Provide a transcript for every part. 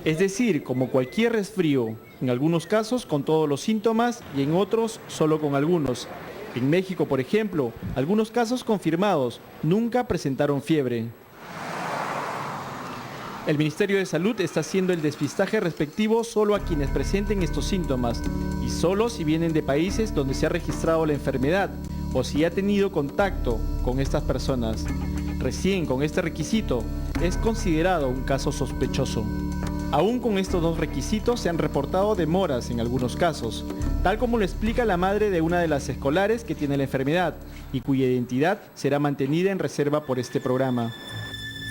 Es decir, como cualquier resfrío, en algunos casos con todos los síntomas y en otros solo con algunos. En México, por ejemplo, algunos casos confirmados nunca presentaron fiebre. El Ministerio de Salud está haciendo el despistaje respectivo solo a quienes presenten estos síntomas y solo si vienen de países donde se ha registrado la enfermedad o si ha tenido contacto con estas personas. Recién con este requisito es considerado un caso sospechoso. Aún con estos dos requisitos se han reportado demoras en algunos casos, tal como lo explica la madre de una de las escolares que tiene la enfermedad y cuya identidad será mantenida en reserva por este programa.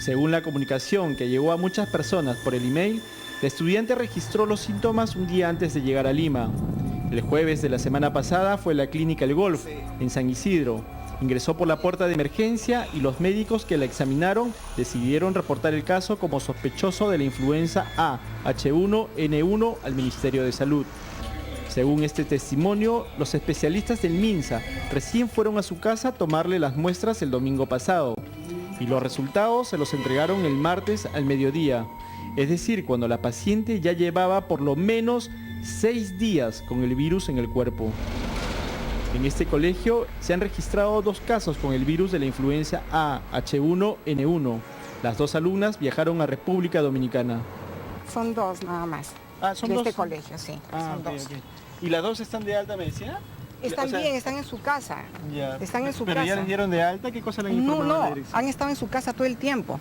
Según la comunicación que llegó a muchas personas por el email, la estudiante registró los síntomas un día antes de llegar a Lima. El jueves de la semana pasada fue a la clínica El Golf, en San Isidro. Ingresó por la puerta de emergencia y los médicos que la examinaron decidieron reportar el caso como sospechoso de la influenza A, H1N1 al Ministerio de Salud. Según este testimonio, los especialistas del MINSA recién fueron a su casa a tomarle las muestras el domingo pasado y los resultados se los entregaron el martes al mediodía, es decir, cuando la paciente ya llevaba por lo menos 6 días con el virus en el cuerpo. En este colegio se han registrado 2 casos con el virus de la influenza A, H1N1. Las 2 alumnas viajaron a República Dominicana. Son 2 nada más. ¿Son de 2? Este colegio, sí. Son 2. Okay. ¿Y las 2 están de alta medicina? Están bien, están en su casa. Ya. Están en su ¿Pero casa. ya les dieron de alta? ¿Qué cosa le han informado a la No, dirección? han estado en su casa todo el tiempo.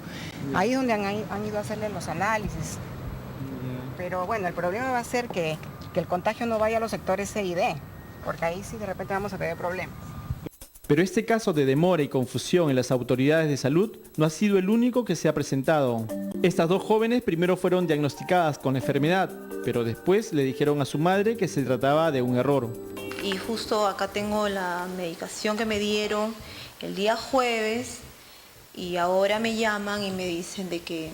Ya. Ahí es donde han ido a hacerle los análisis. Ya. Pero bueno, el problema va a ser que el contagio no vaya a los sectores C y D, porque ahí sí de repente vamos a tener problemas. Pero este caso de demora y confusión en las autoridades de salud no ha sido el único que se ha presentado. Estas 2 jóvenes primero fueron diagnosticadas con la enfermedad, pero después le dijeron a su madre que se trataba de un error. Y justo acá tengo la medicación que me dieron el día jueves y ahora me llaman y me dicen de que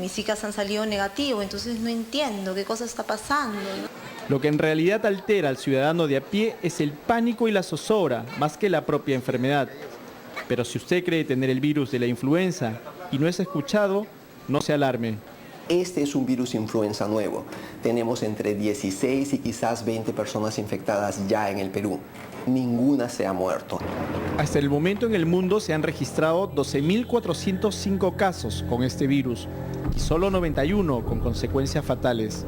mis chicas han salido negativo, entonces no entiendo qué cosa está pasando, ¿no? Lo que en realidad altera al ciudadano de a pie es el pánico y la zozobra, más que la propia enfermedad. Pero si usted cree tener el virus de la influenza y no es escuchado, no se alarme. Este es un virus influenza nuevo. Tenemos entre 16 y quizás 20 personas infectadas ya en el Perú. Ninguna se ha muerto. Hasta el momento en el mundo se han registrado 12.405 casos con este virus y solo 91 con consecuencias fatales.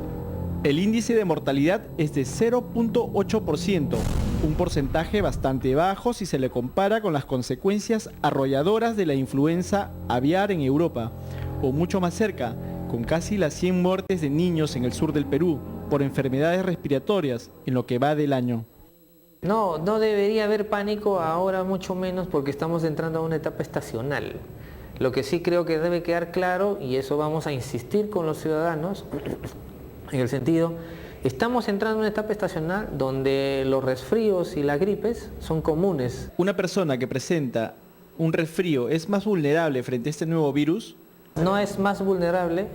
El índice de mortalidad es de 0.8%, un porcentaje bastante bajo si se le compara con las consecuencias arrolladoras de la influenza aviar en Europa, o mucho más cerca, con casi las 100 muertes de niños en el sur del Perú por enfermedades respiratorias en lo que va del año. No debería haber pánico ahora, mucho menos porque estamos entrando a una etapa estacional. Lo que sí creo que debe quedar claro, y eso vamos a insistir con los ciudadanos, en el sentido, estamos entrando en una etapa estacional donde los resfríos y las gripes son comunes. ¿Una persona que presenta un resfrío es más vulnerable frente a este nuevo virus? No es más vulnerable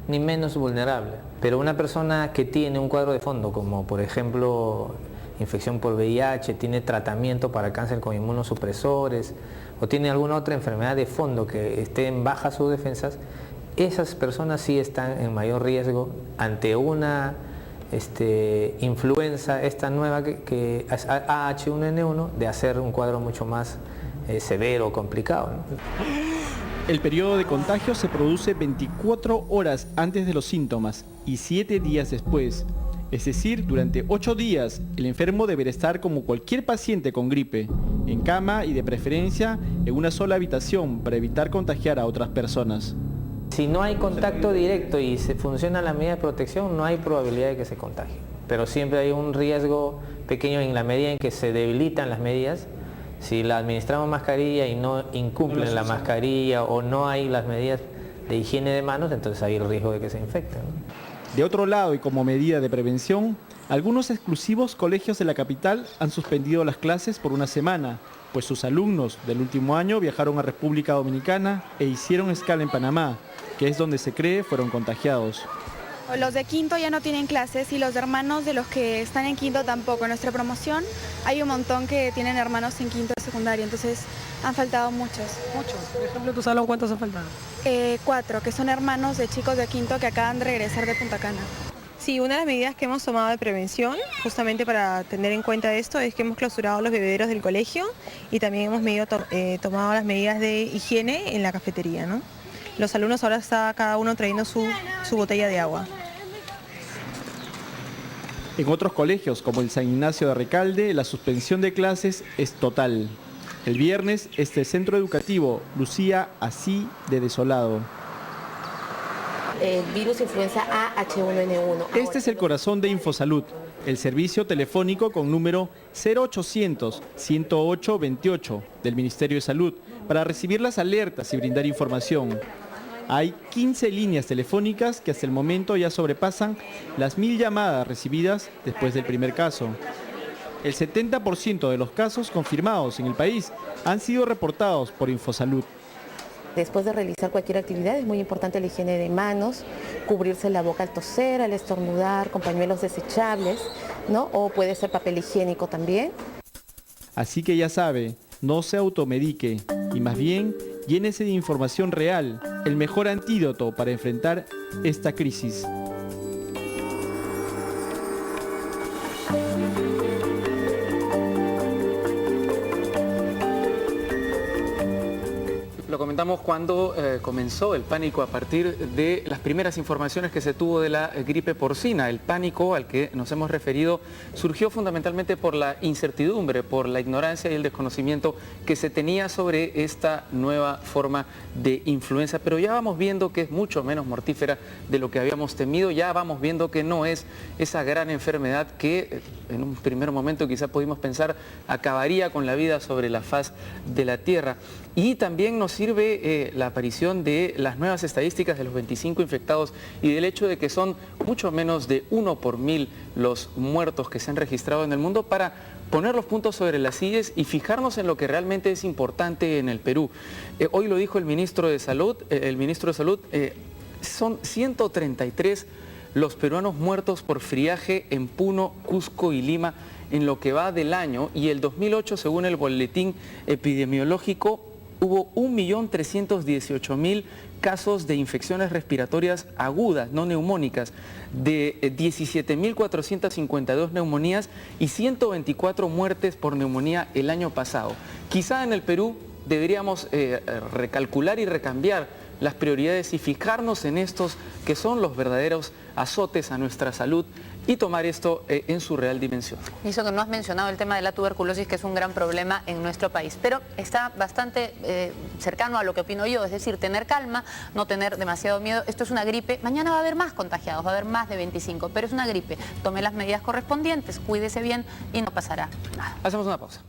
ni menos vulnerable, pero una persona que tiene un cuadro de fondo, como por ejemplo infección por VIH, tiene tratamiento para cáncer con inmunosupresores o tiene alguna otra enfermedad de fondo que esté en bajas sus defensas, esas personas sí están en mayor riesgo ante una influenza, esta nueva que es H1N1, de hacer un cuadro mucho más severo o complicado, ¿no? El periodo de contagio se produce 24 horas antes de los síntomas y 7 días después. Es decir, durante 8 días, el enfermo deberá estar como cualquier paciente con gripe, en cama y de preferencia en una sola habitación para evitar contagiar a otras personas. Si no hay contacto directo y se funciona la medida de protección, no hay probabilidad de que se contagie. Pero siempre hay un riesgo pequeño en la medida en que se debilitan las medidas. Si la administramos mascarilla y no incumplen la mascarilla o no hay las medidas de higiene de manos, entonces hay el riesgo de que se infecten, ¿no? De otro lado, y como medida de prevención, algunos exclusivos colegios de la capital han suspendido las clases por una semana, pues sus alumnos del último año viajaron a República Dominicana e hicieron escala en Panamá, que es donde se cree fueron contagiados. Los de quinto ya no tienen clases y los hermanos de los que están en quinto tampoco. En nuestra promoción hay un montón que tienen hermanos en quinto de secundaria, entonces Han faltado muchos. Muchos. Por ejemplo, en tu salón, ¿cuántos han faltado? 4, que son hermanos de chicos de quinto que acaban de regresar de Punta Cana. Sí, una de las medidas que hemos tomado de prevención, justamente para tener en cuenta esto, es que hemos clausurado los bebederos del colegio y también hemos tomado las medidas de higiene en la cafetería, ¿no? Los alumnos ahora está cada uno trayendo su botella de agua. En otros colegios, como el San Ignacio de Recalde, la suspensión de clases es total. El viernes, este centro educativo lucía así de desolado. El virus influenza A H1N1. Este es el corazón de Infosalud, el servicio telefónico con número 0800 108 28 del Ministerio de Salud para recibir las alertas y brindar información. Hay 15 líneas telefónicas que hasta el momento ya sobrepasan las 1000 llamadas recibidas después del primer caso. El 70% de los casos confirmados en el país han sido reportados por Infosalud. Después de realizar cualquier actividad es muy importante la higiene de manos, cubrirse la boca al toser, al estornudar, con pañuelos desechables, ¿no? O puede ser papel higiénico también. Así que ya sabe, no se automedique y más bien llénese de información real, el mejor antídoto para enfrentar esta crisis. Lo comentamos cuando comenzó el pánico a partir de las primeras informaciones que se tuvo de la gripe porcina. El pánico al que nos hemos referido surgió fundamentalmente por la incertidumbre, por la ignorancia y el desconocimiento que se tenía sobre esta nueva forma de influenza. Pero ya vamos viendo que es mucho menos mortífera de lo que habíamos temido, ya vamos viendo que no es esa gran enfermedad que en un primer momento quizá pudimos pensar acabaría con la vida sobre la faz de la Tierra. Y también nos sirve la aparición de las nuevas estadísticas de los 25 infectados y del hecho de que son mucho menos de 1 por 1000 los muertos que se han registrado en el mundo para poner los puntos sobre las sillas y fijarnos en lo que realmente es importante en el Perú. Hoy lo dijo el ministro de Salud, son 133 los peruanos muertos por friaje en Puno, Cusco y Lima en lo que va del año, y el 2008, según el boletín epidemiológico, hubo 1.318.000 casos de infecciones respiratorias agudas, no neumónicas, de 17.452 neumonías y 124 muertes por neumonía el año pasado. Quizá en el Perú deberíamos recalcular y recambiar las prioridades y fijarnos en estos que son los verdaderos azotes a nuestra salud y tomar esto en su real dimensión. Y eso que no has mencionado, el tema de la tuberculosis, que es un gran problema en nuestro país, pero está bastante cercano a lo que opino yo, es decir, tener calma, no tener demasiado miedo. Esto es una gripe, mañana va a haber más contagiados, va a haber más de 25, pero es una gripe. Tome las medidas correspondientes, cuídese bien y no pasará nada. Hacemos una pausa.